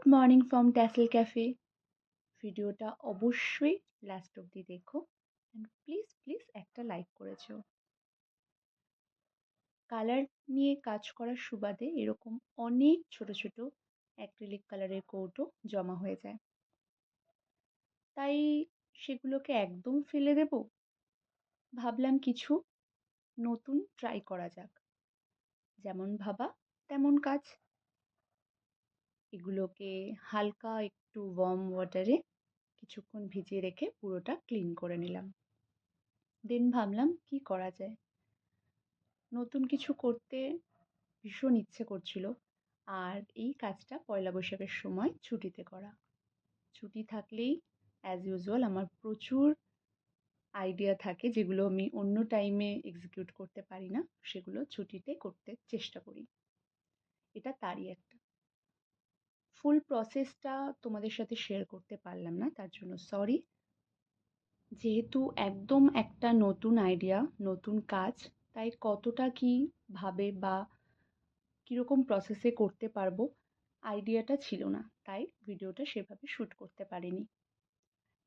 Morning from tassel cafe. ভিডিওটা অবশ্যই last অবধি দেখো অ্যান্ড প্লিজ প্লিজ একটা লাইক করেছো। কালার নিয়ে কাজ করার সুবাদে এরকম অনেক ছোট ছোট অ্যাক্রিলিক কালারের কৌটো জমা হয়ে যায়, তাই সেগুলোকে একদম ফেলে দেব? ভাবলাম কিছু নতুন ট্রাই করা যাক। যেমন ভাবা তেমন কাজ। এগুলোকে হালকা একটু ওয়ার্ম ওয়াটারে কিছুক্ষণ ভিজিয়ে রেখে পুরোটা ক্লিন করে নিলাম। দেন ভাবলাম কি করা যায়, নতুন কিছু করতে ভীষণ ইচ্ছে করছিল। আর এই কাজটা পয়লা বৈশাখের সময় ছুটিতে করা। ছুটি থাকলেই অ্যাজ ইউজুয়াল আমার প্রচুর আইডিয়া থাকে, যেগুলো আমি অন্য টাইমে এক্সিকিউট করতে পারি না, সেগুলো ছুটিতে করতে চেষ্টা করি। এটা তারই একটা। ফুল প্রসেসটা তোমাদের সাথে শেয়ার করতে পারলাম না, তার জন্য সরি। যেহেতু একদম একটা নতুন আইডিয়া, নতুন কাজ, তাই কতটা কি ভাবে বা কীরকম প্রসেসে করতে পারবো আইডিয়াটা ছিল না, তাই ভিডিওটা সেভাবে শ্যুট করতে পারিনি।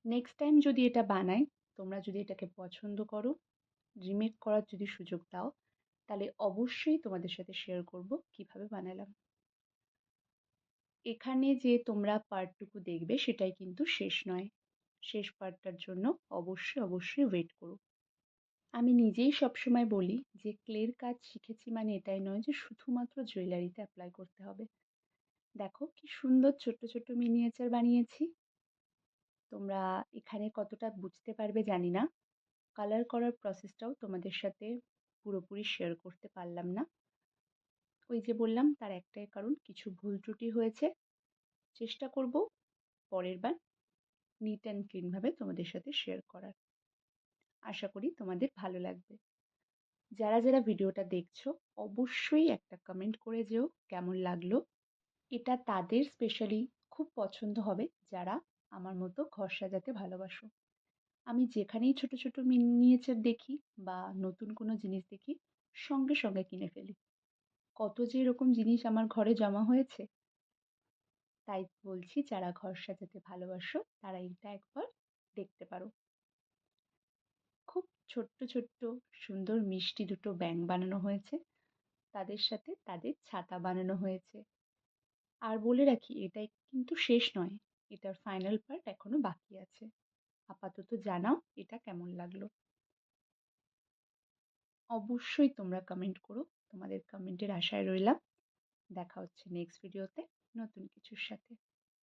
নেক্সট টাইম যদি এটা বানাই, তোমরা যদি এটাকে পছন্দ করো, রিমেক করার যদি সুযোগ দাও, তাহলে অবশ্যই তোমাদের সাথে শেয়ার করব কিভাবে বানালাম। এখানে যে তোমরা পার্টটুকু দেখবে সেটাই কিন্তু শেষ নয়। শেষ পার্টটার জন্য অবশ্যই অবশ্যই ওয়েট করো। আমি নিজেই সবসময় বলি যে ক্লের কাজ শিখেছি মানে এটাই নয় যে শুধুমাত্র জুয়েলারিতে অ্যাপ্লাই করতে হবে। দেখো কি সুন্দর ছোট্ট ছোট্ট মিনিয়েচার বানিয়েছি। তোমরা এখানে কতটা বুঝতে পারবে জানি না। কালার করার প্রসেসটাও তোমাদের সাথে পুরোপুরি শেয়ার করতে পারলাম না। ওই যে বললাম, তার একটাই কারণ, কিছু ভুল ত্রুটি হয়েছে। চেষ্টা করব পরের বার নিট অ্যান্ড ক্লিনভাবে তোমাদের সাথে শেয়ার করার। আশা করি তোমাদের ভালো লাগবে। যারা যারা ভিডিওটা দেখছো অবশ্যই একটা কমেন্ট করে যেও কেমন লাগলো। এটা তাদের স্পেশালি খুব পছন্দ হবে যারা আমার মতো ঘর সাজাতে ভালোবাসো। আমি যেখানেই ছোট ছোট মিনিয়েচার দেখি বা নতুন কোনো জিনিস দেখি, সঙ্গে সঙ্গে কিনে ফেলি। কত যে এরকম জিনিস আমার ঘরে জমা হয়েছে। তাই বলছি, যারা ঘর সাজাতে ভালোবাসো তারা এটা একবার দেখতে পারো। খুব ছোট্ট ছোট্ট সুন্দর মিষ্টি দুটো ব্যাঙ বানানো হয়েছে, তাদের সাথে তাদের ছাতা বানানো হয়েছে। আর বলে রাখি, এটাই কিন্তু শেষ নয়, এটার ফাইনাল পার্ট এখনো বাকি আছে। আপাতত জানাও এটা কেমন লাগলো। অবশ্যই তোমরা কমেন্ট করো, তোমাদের কমেন্টের আশায় রইলাম। দেখা হচ্ছে নেক্সট ভিডিওতে নতুন কিছুর সাথে।